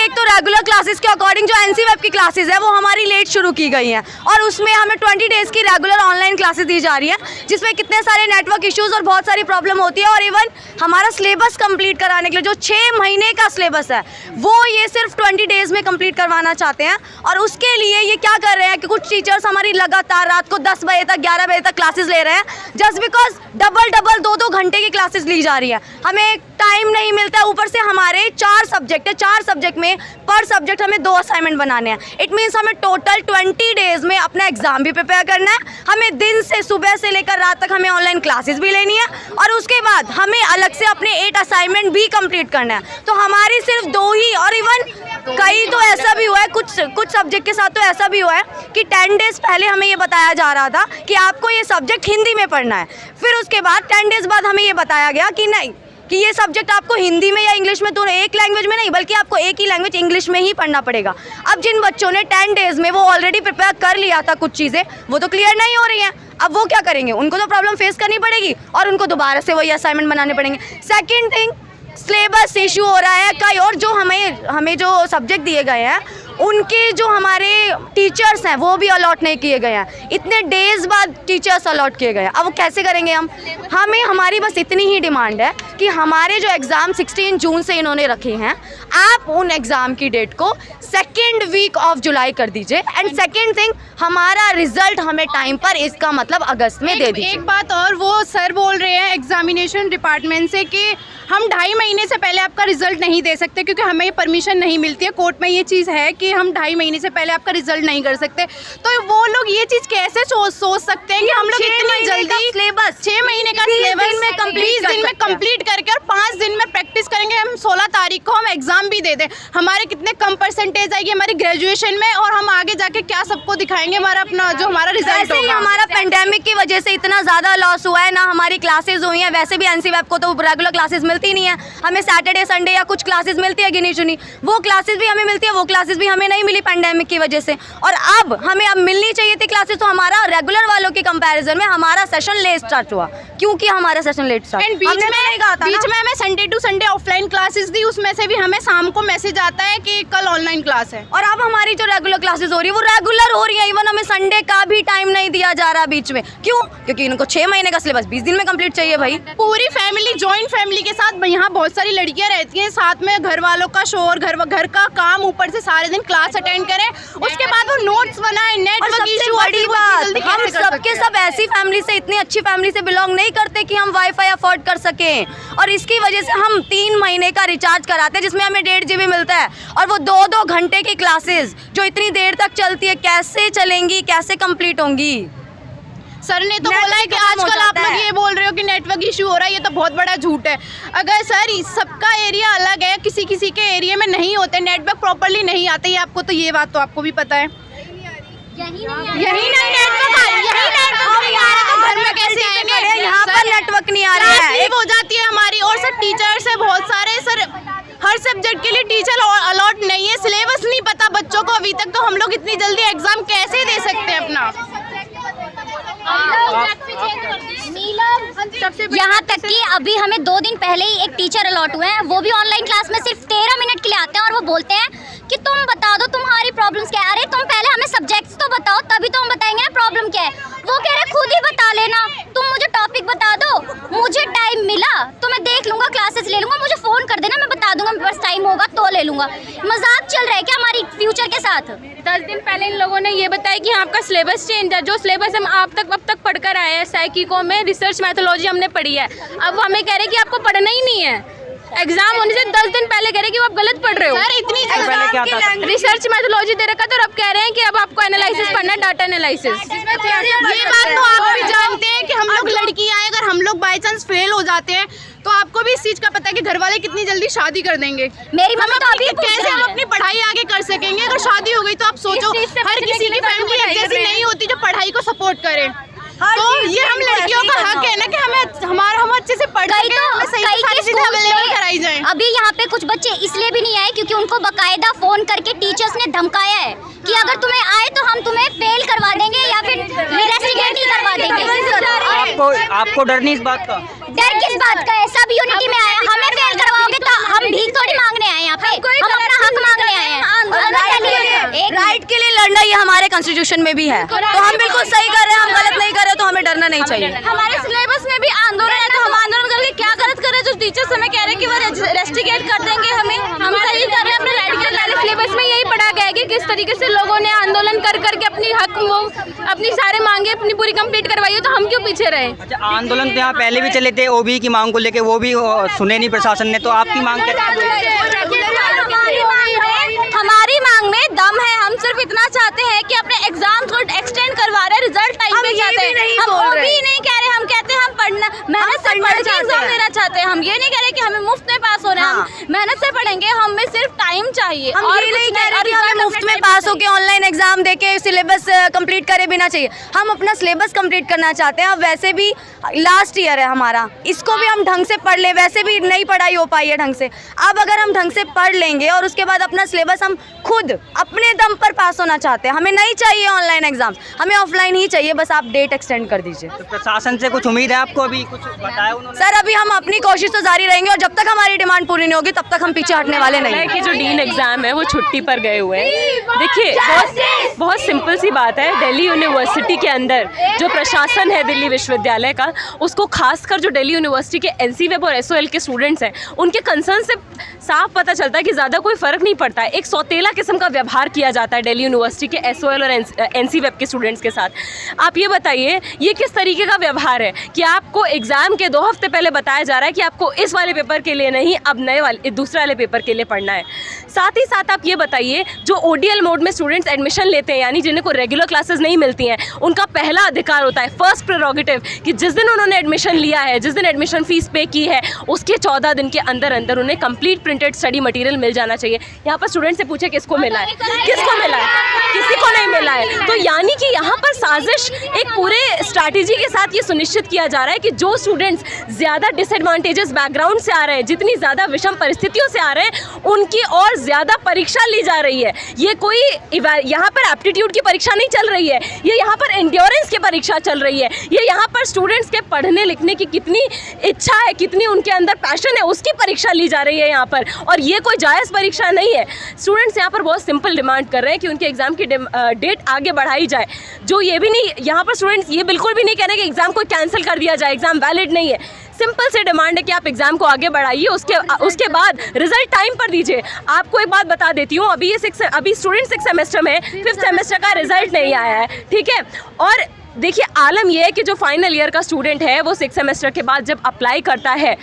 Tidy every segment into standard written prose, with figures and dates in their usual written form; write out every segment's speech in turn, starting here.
एक तो regular classes के अकॉर्डिंग जो एनसीवेब की क्लासेस है वो हमारी लेट शुरू की गई हैं और उसमें हमें 20 डेज़ की रेगुलर ऑनलाइन क्लासेस दी जा रही है, जिसमें कितने सारे नेटवर्क इश्यूज़ और बहुत सारी प्रॉब्लम होती है। और इवन हमारा सिलेबस कंप्लीट कराने के लिए जो 6 महीने का सिलेबस है वो ये सिर्फ 20 डेज़ में कंप्लीट करवाना चाहते हैं। और उसके लिए ये क्या कर रहे हैं कि कुछ टीचर्स हमारी लगातार रात को 10 बजे तक 11 बजे तक क्लासेस ले रहे हैं, जस्ट बिकॉज डबल 2 घंटे की क्लासेस ली जा रही है। हमें टाइम नहीं मिलता है, ऊपर से हमारे 4 सब्जेक्ट है, 4 सब्जेक्ट में पर सब्जेक्ट हमें 2 असाइनमेंट बनाने हैं। इट मीन्स हमें टोटल 20 डेज़ में अपना एग्जाम भी प्रिपेयर करना है, हमें दिन से सुबह से लेकर रात तक हमें ऑनलाइन क्लासेस भी लेनी है और उसके बाद हमें अलग से अपने 8 असाइनमेंट भी कंप्लीट करना है। तो हमारी सिर्फ 2 ही, और इवन कई तो ऐसा भी हुआ है, कुछ सब्जेक्ट के साथ तो ऐसा भी हुआ है कि 10 डेज़ पहले हमें ये बताया जा रहा था कि आपको ये सब्जेक्ट हिंदी में पढ़ना है, फिर उसके बाद 10 डेज़ बाद हमें ये बताया गया कि नहीं, कि ये सब्जेक्ट आपको हिंदी में या इंग्लिश में, दोनों एक लैंग्वेज में नहीं बल्कि आपको एक ही लैंग्वेज इंग्लिश में ही पढ़ना पड़ेगा। अब जिन बच्चों ने 10 डेज़ में वो ऑलरेडी प्रिपेयर कर लिया था कुछ चीज़ें, वो तो क्लियर नहीं हो रही हैं। अब वो क्या करेंगे, उनको तो प्रॉब्लम फेस करनी पड़ेगी और उनको दोबारा से वही असाइनमेंट बनाने पड़ेंगे। सेकेंड थिंग, सिलेबस इशू हो रहा है कई, और जो हमें जो सब्जेक्ट दिए गए हैं उनके जो हमारे टीचर्स हैं वो भी अलॉट नहीं किए गए हैं। इतने डेज़ बाद टीचर्स अलॉट किए गए हैं, अब वो कैसे करेंगे हम? हमारी बस इतनी ही डिमांड है कि हमारे जो एग्ज़ाम 16 जून से इन्होंने रखे हैं, आप उन एग्ज़ाम की डेट को 2nd वीक ऑफ जुलाई कर दीजिए। एंड सेकेंड थिंग, हमारा रिजल्ट हमें टाइम पर, इसका मतलब अगस्त में दे दीजिए। एक बात और, वो सर बोल रहे हैं एग्जामिनेशन डिपार्टमेंट से कि हम 2.5 महीने से पहले आपका रिजल्ट नहीं दे सकते क्योंकि हमें ये परमिशन नहीं मिलती है, कोर्ट में ये चीज़ है कि हम 2.5 महीने से पहले आपका रिजल्ट नहीं कर सकते। तो वो लोग ये चीज़ कैसे सोच सकते हैं कि हम लोग इतनी जल्दी सिलेबस 6 महीने का सिलेबस 20 दिन में कंप्लीट करके और 5 दिन में प्रैक्टिस करेंगे, हम 16 तारीख को हम एग्जाम भी दे दें, हमारे कितने कम परसेंटेज आएगी हमारी ग्रेजुएशन में और हम आगे जाके क्या सबको दिखाएंगे हमारा अपना जो हमारा रिजल्ट होगा। हमारा पेंडेमिक की वजह से इतना ज़्यादा लॉस हुआ है, ना हमारी क्लासेस हुई हैं, वैसे भी एनसीवेब को तो रेगुलर क्लासेस मिलती नहीं है, हमें सैटरडे संडे या कुछ क्लासेस मिलती है गिनी चुनी, वो क्लासेस भी हमें मिलती है, वो क्लासेस भी हमें नहीं मिली पेंडेमिक की वजह से। और अब हमें मिलनी चाहिए थी क्लासेस, तो हमारा रेगुलर वालों के कंपैरिजन में हमारा सेशन लेट स्टार्ट हुआ, क्योंकि हमारा सेशन लेट स्टार्ट। बीच में हमें Sunday to Sunday offline classes दी, उसमें से भी हमें शाम को मैसेज आता है कि कल ऑनलाइन क्लास है। और अब हमारी जो रेगुलर क्लासेस हो रही है वो रेगुलर हो रही है, इवन हमें संडे का भी टाइम नहीं दिया जा रहा बीच में। क्यों? क्योंकि इनको 6 महीने का सिलेबस 20 दिन में कंप्लीट चाहिए भाई। पूरी फैमिली, जॉइंट फैमिली के साथ यहाँ बहुत सारी लड़कियाँ रहती हैं, साथ में घर वालों का शोर, घर का काम, ऊपर से सारे दिन क्लास अटेंड करें, उसके बाद वो नोट्स बनाए, नेटवर्क इशू। बड़ी बात, हम सबके सब ऐसी फैमिली से, इतनी अच्छी फैमिली से बिलोंग नहीं करते कि हम वाईफाई अफोर्ड कर सकें, और इसकी वजह से हम 3 महीने का रिचार्ज कराते हैं जिसमें हमें 1.5 GB मिलता है, और वो 2-2 घंटे की क्लासेस जो इतनी देर तक चलती है कैसे चलेंगी, कैसे कंप्लीट होंगी? सर ने तो बोला है कि आजकल आप लोग ये बोल रहे हो कि नेटवर्क इशू हो रहा है, ये तो बहुत बड़ा झूठ है। अगर सर सबका एरिया अलग है, किसी के एरिया में नहीं होते, नेटवर्क प्रॉपर्ली नहीं आते, ये आपको तो ये बात तो आपको भी पता है। यही घर में कैसे आएंगे? यहाँ पर नेटवर्क नहीं आ रहा है, एक हो जाती है हमारी। और सर टीचर्स है बहुत सारे, सर हर सब्जेक्ट के लिए टीचर अलॉट नहीं है, सिलेबस नहीं पता बच्चों को अभी तक, तो हम लोग इतनी जल्दी एग्जाम कैसे दे सकते हैं अपना? यहाँ तक कि अभी हमें 2 दिन पहले ही एक टीचर अलॉट हुए हैं, वो भी ऑनलाइन क्लास में सिर्फ 13 मिनट के लिए आते हैं और वो बोलते हैं कि तुम बता दो तुम्हारी प्रॉब्लम्स क्या है। अरे तुम पहले हमें सब्जेक्ट्स तो बताओ, तभी तो हम बताएंगे ना प्रॉब्लम क्या है। वो कह रहे खुद ही बता लेना, तुम मुझे टॉपिक बता दो, मुझे टाइम मिला तो मैं देख लूंगा, क्लासेस ले लूंगा, मुझे फोन कर देना, मैं बता दूंगा, मेरे पास टाइम होगा तो ले लूंगा। मजाक चल रहा है क्या हमारी फ्यूचर के साथ? 10 दिन पहले इन लोगों ने ये बताया कि आपका सिलेबस चेंज है, जो सिलेबस हम अब तक पढ़कर आए हैं, साइकिको में रिसर्च मैथोलॉजी हमने पढ़ी है, अब हमें कह रहे हैं कि आपको पढ़ना ही नहीं है। एग्जाम होने से 10 दिन पहले कह रहे हैं कि आप गलत पढ़ रहे हो। सर इतनी रिसर्च मैथोलॉजी दे रखा था और अब कह रहे हैं कि अब आपको एनालिसिस पढ़ना है, डाटा एनालिसिस। ये बात तो आप भी जानते हैं कि हम लोग लड़कियां हैं, अगर हम लोग बाई चांस फेल हो जाते हैं तो आपको भी इस चीज का पता है कि घर वाले कितनी जल्दी शादी कर देंगे। मेरी मम्मी तो अभी कैसे हम अपनी पढ़ाई आगे कर सकेंगे अगर शादी हो गई? तो आप सोचो, हर किसी की फैमिली ऐसी नहीं होती जो पढ़ाई को सपोर्ट करे। तो ये हम लड़कियों का हक है ना कि हम अच्छे से पढ़ कराई जाए। अभी यहाँ पे कुछ बच्चे इसलिए भी नहीं आए क्योंकि उनको बकायदा फोन करके टीचर्स ने धमकाया है कि अगर तुम्हें आए तो हम तुम्हें फेल करवा देंगे या फिर रेस्टिकेट ही करवा देंगे। आपको डर नहीं इस बात का? डर किस बात का है? सब यूनिटी में आए, हमें फेल करवाओगे तो हम भीख थोड़ी मांगने आए यहाँ पे, हम अपना हक मांगने आए। राइट के लिए लड़ना ये हमारे कॉन्स्टिट्यूशन में भी है, तो हम बिल्कुल सही कर रहे हैं, हम गलत नहीं कर रहे, तो हमें डरना नहीं चाहिए। हमारे सिलेबस में भी आंदोलन है, तो हम आंदोलन करके क्या गलत कर रहे हैं? जो टीचर्स हमें कह रहे हैं कि वो रेस्ट्रिकेट कर देंगे हमें, हम सही कर रहे हैं अपने राइट के लिए। सिलेबस में यही पढ़ा गया है कि किस तरीके से लोगों ने आंदोलन कर करके अपनी हक वो अपनी सारे मांगे अपनी पूरी कंप्लीट करवाई है, तो हम क्यों पीछे रहे? अच्छा, आंदोलन तो यहाँ पहले भी चले थे, ओबी की मांग को लेके, वो भी सुने नहीं प्रशासन ने, तो आपकी मांग क्या है? हमारी मांग में दम है, हम सिर्फ इतना चाहते हैं कि अपने एग्जाम को एक्सटेंड करवा रहे, रिजल्ट टाइम पे चाहते हैं। हम वो भी नहीं कह रहे, हम कहते हैं हम पढ़ना मेहनत से पढ़ के एग्जाम देना चाहते हैं। हम ये नहीं कह रहे कि हमें मुफ्त में पास होना है, हम मेहनत से पढ़ेंगे, हमें सिर्फ टाइम चाहिए। हम ये नहीं कह रहे कि हमें मुफ्त में पास होके ऑनलाइन एग्जाम देके सिलेबस कंप्लीट करे बिना चाहिए, हम अपना सिलेबस कंप्लीट करना चाहते हैं। अब वैसे भी लास्ट ईयर है हमारा, इसको भी हम ढंग से पढ़ ले, वैसे भी नहीं पढ़ाई हो पाई है ढंग से। अब अगर हम ढंग से पढ़ लेंगे और उसके बाद अपना सिलेबस हम खुद अपने दम पर पास होना चाहते हैं, हमें नहीं चाहिए ऑनलाइन एग्जाम, हमें ऑफलाइन ही चाहिए, बस आप डेट एक्सटेंड कर दीजिए। तो प्रशासन से कुछ उम्मीद है आपको? अभी कुछ बताया उन्होंने? सर अभी हम अपनी कोशिश तो जारी रहेंगे और जब तक हमारी डिमांड पूरी नहीं होगी तब तक हम पीछे हटने वाले नहीं हैं। कि जो डीन एग्जाम है वो छुट्टी पर गए हुए हैं। देखिए बहुत सिंपल सी बात है, दिल्ली यूनिवर्सिटी के अंदर जो प्रशासन है दिल्ली विश्वविद्यालय का, उसको खासकर जो दिल्ली यूनिवर्सिटी के एनसीवेब और एसओएल के स्टूडेंट्स हैं, उनके कंसर्न से साफ पता चलता है कि ज़्यादा कोई फ़र्क नहीं पड़ता है। एक सौतेला किस्म का व्यवहार किया जाता है दिल्ली यूनिवर्सिटी के एसओएल और एनसीवेब के स्टूडेंट्स के साथ। आप ये बताइए ये किस तरीके का व्यवहार है कि आपको एग्ज़ाम के 2 हफ्ते पहले बताया जा रहा है कि आपको इस वाले पेपर के लिए नहीं, अब नए वाले दूसरे वाले पेपर के लिए पढ़ना है। साथ ही साथ आप ये बताइए जो ओडीएल मोड में स्टूडेंट्स एडमिशन लेते हैं, यानी जिन्हें को रेगुलर क्लासेस नहीं मिलती हैं, उनका पहला अधिकार होता है, फर्स्ट प्रेरोगेटिव, कि जिस दिन उन्होंने एडमिशन लिया है, जिस दिन एडमिशन फीस पे की है, उसके 14 दिन के अंदर अंदर उन्हें कंप्लीट प्रिंटेड स्टडी मटेरियल मिल जाना चाहिए। यहाँ पर स्टूडेंट से पूछे किसको मिला है, किसको मिला है? किसी को नहीं मिला है। तो यानी कि यहाँ पर साजिश एक पूरे स्ट्रैटेजी के साथ ये सुनिश्चित किया जा रहा है कि जो स्टूडेंट्स ज़्यादा डिसएडवांटेजेस बैकग्राउंड से आ रहे हैं, जितनी ज़्यादा विषम परिस्थितियों से आ रहे हैं, उनकी और ज़्यादा परीक्षा ली जा रही है। ये कोई यहाँ पर एप्टीट्यूड की परीक्षा नहीं चल रही है, ये यहाँ पर एंड्योरेंस की परीक्षा चल रही है। ये यहाँ पर स्टूडेंट्स के पढ़ने लिखने की कितनी इच्छा है, कितनी उनके अंदर पैशन है, उसकी परीक्षा ली जा रही है यहाँ पर। और ये कोई जायज़ परीक्षा नहीं है। स्टूडेंट्स यहाँ पर बहुत सिंपल डिमांड कर रहे हैं कि उनके एग्ज़ाम की डेट आगे बढ़ाई जाए। जो ये भी नहीं, यहाँ पर स्टूडेंट्स ये बिल्कुल भी नहीं कह रहे कि एग्ज़ाम को कैंसिल कर दिया जाए, एग्ज़ाम वैलिड नहीं है। सिंपल से डिमांड है कि आप एग्ज़ाम को आगे बढ़ाइए, उसके बाद रिजल्ट टाइम पर दीजिए। आपको एक बात बता देती हूँ, अभी स्टूडेंट 6 सेमेस्टर में 5th सेमेस्टर का रिजल्ट नहीं आया है, ठीक है। और देखिए आलम यह है कि जो फाइनल ईयर का स्टूडेंट है वो 6 सेमेस्टर के बाद जब अप्लाई करता है,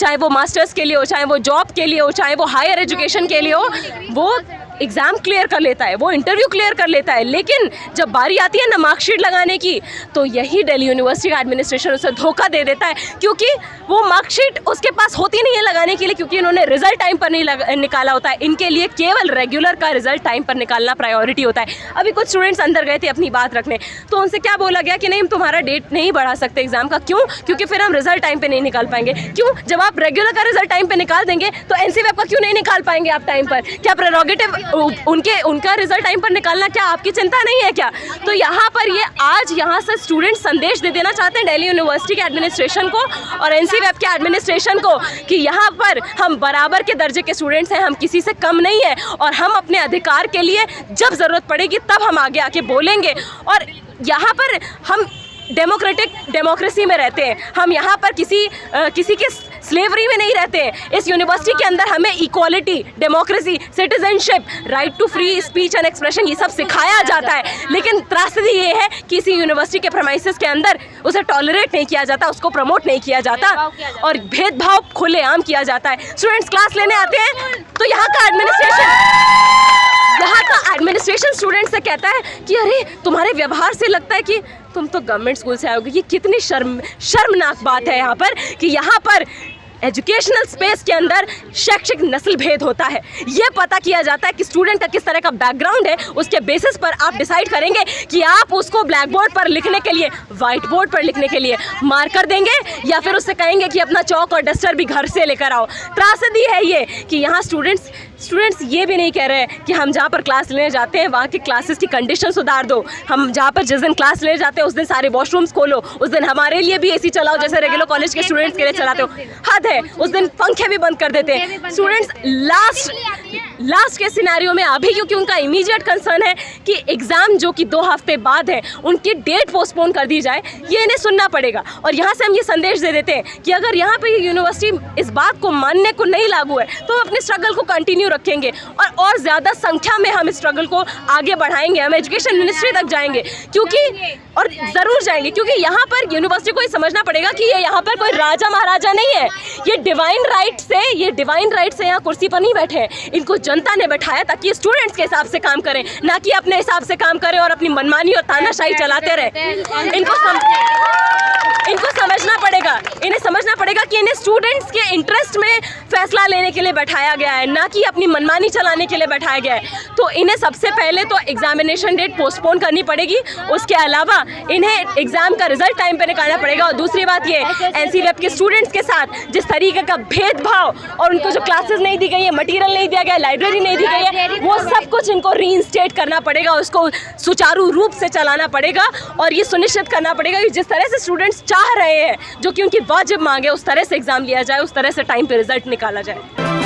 चाहे वो मास्टर्स के लिए हो, चाहे वो जॉब के लिए हो, चाहे वो हायर एजुकेशन के लिए हो, वो एग्ज़ाम क्लियर कर लेता है, वो इंटरव्यू क्लियर कर लेता है। लेकिन जब बारी आती है ना मार्कशीट लगाने की, तो यही दिल्ली यूनिवर्सिटी का एडमिनिस्ट्रेशन उसे धोखा दे देता है, क्योंकि वो मार्कशीट उसके पास होती नहीं है लगाने के लिए, क्योंकि इन्होंने रिजल्ट टाइम पर नहीं निकाला होता है। इनके लिए केवल रेगुलर का रिजल्ट टाइम पर निकालना प्रायोरिटी होता है। अभी कुछ स्टूडेंट्स अंदर गए थे अपनी बात रखने, तो उनसे क्या बोला गया कि नहीं, तुम्हारा डेट नहीं बढ़ा सकते एग्जाम का। क्यों? क्योंकि फिर हम रिजल्ट टाइम पे नहीं निकाल पाएंगे। क्यों? जब आप रेगुलर का रिजल्ट टाइम पे निकाल देंगे तो एनसीवेब का क्यों नहीं निकाल पाएंगे आप टाइम पर? क्या प्रेरोगेटिव उनका रिजल्ट टाइम पर निकालना क्या आपकी चिंता नहीं है क्या? तो यहाँ पर ये आज यहाँ से स्टूडेंट संदेश दे देना चाहते हैं दिल्ली यूनिवर्सिटी के एडमिनिस्ट्रेशन को और एनसीवेब के एडमिनिस्ट्रेशन को कि यहाँ पर हम बराबर के दर्जे के स्टूडेंट्स हैं, हम किसी से कम नहीं है, और हम अपने अधिकार के लिए जब ज़रूरत पड़ेगी तब हम आगे आके बोलेंगे। और यहाँ पर हम डेमोक्रेसी में रहते हैं, हम यहाँ पर किसी के स्लेवरी में नहीं रहते हैं। इस यूनिवर्सिटी के अंदर हमें equality, democracy, citizenship, right to free speech and expression ये सब सिखाया जाता है। लेकिन त्रासदी ये है कि इसी यूनिवर्सिटी के प्रेमाइसेस के अंदर उसे टॉलरेट नहीं किया जाता, उसको प्रमोट नहीं किया जाता और भेदभाव खुलेआम किया जाता है। स्टूडेंट्स क्लास लेने आते हैं तो यहाँ का एडमिनिस्ट्रेशन स्टूडेंट से कहता है कि अरे तुम्हारे व्यवहार से लगता है कि तुम तो गवर्नमेंट स्कूल से आओगे। ये कितनी शर्मनाक बात है यहाँ पर कि यहाँ पर एजुकेशनल स्पेस के अंदर शैक्षिक नस्ल भेद होता है। ये पता किया जाता है कि स्टूडेंट का किस तरह का बैकग्राउंड है, उसके बेसिस पर आप डिसाइड करेंगे कि आप उसको ब्लैक बोर्ड पर लिखने के लिए, वाइट बोर्ड पर लिखने के लिए मार्कर देंगे या फिर उससे कहेंगे कि अपना चौक और डस्टर भी घर से लेकर आओ। त्रासदी है ये कि यहाँ स्टूडेंट्स ये भी नहीं कह रहे हैं कि हम जहाँ पर क्लास लेने जाते हैं वहाँ की क्लासेस की कंडीशन सुधार दो। हम जहाँ पर जिस दिन क्लास लेने जाते हैं उस दिन सारे वॉशरूम्स खोलो, उस दिन हमारे लिए भी एसी चलाओ जैसे रेगुलर कॉलेज के स्टूडेंट्स के लिए चलाते हो। हद है, उस दिन पंखे भी बंद कर देते हैं। स्टूडेंट्स लास्ट के सिनेरियो में अभी, क्योंकि उनका इमीडिएट कंसर्न है कि एग्ज़ाम जो कि 2 हफ्ते बाद है उनकी डेट पोस्टपोन कर दी जाए, ये इन्हें सुनना पड़ेगा। और यहाँ से हम ये संदेश दे देते हैं कि अगर यहाँ पे यूनिवर्सिटी इस बात को मानने को नहीं लागू है तो हम अपने स्ट्रगल को कंटिन्यू रखेंगे और ज़्यादा संख्या में हम इस स्ट्रगल को आगे बढ़ाएंगे। हम एजुकेशन मिनिस्ट्री तक जाएंगे, क्योंकि और ज़रूर जाएंगे, क्योंकि यहाँ पर यूनिवर्सिटी को ये समझना पड़ेगा कि ये यहाँ पर कोई राजा महाराजा नहीं है। ये डिवाइन राइट से यहाँ कुर्सी पर नहीं बैठे हैं। इनको जनता ने बैठाया ताकि स्टूडेंट्स के हिसाब से काम करें, ना कि अपने हिसाब से काम करें और अपनी मनमानी और तानाशाही चलाते रहे। इनको समझना पड़ेगा, इन्हें समझना पड़ेगा कि इन्हें स्टूडेंट्स के इंटरेस्ट में फैसला लेने के लिए बैठाया गया है, ना कि अपनी मनमानी चलाने के लिए बैठाया गया है। तो इन्हें सबसे पहले तो एग्जामिनेशन डेट पोस्टपोन करनी पड़ेगी, उसके अलावा इन्हें एग्जाम का रिजल्ट टाइम पे निकालना पड़ेगा। और दूसरी बात ये, एनसीवेब के स्टूडेंट्स के साथ जिस तरीके का भेदभाव और उनको जो क्लासेस नहीं दी गई है, मटीरियल नहीं दिया गया, लाइब्रेरी नहीं दी गई है, वो सब कुछ इनको रीइंस्टेट करना पड़ेगा, उसको सुचारू रूप से चलाना पड़ेगा। और ये सुनिश्चित करना पड़ेगा कि जिस तरह से स्टूडेंट्स चाह रहे हैं, जो कि उनकी वाजिब मांग है, उस तरह से एग्जाम लिया जाए, उस तरह से टाइम पे रिजल्ट निकाला जाए।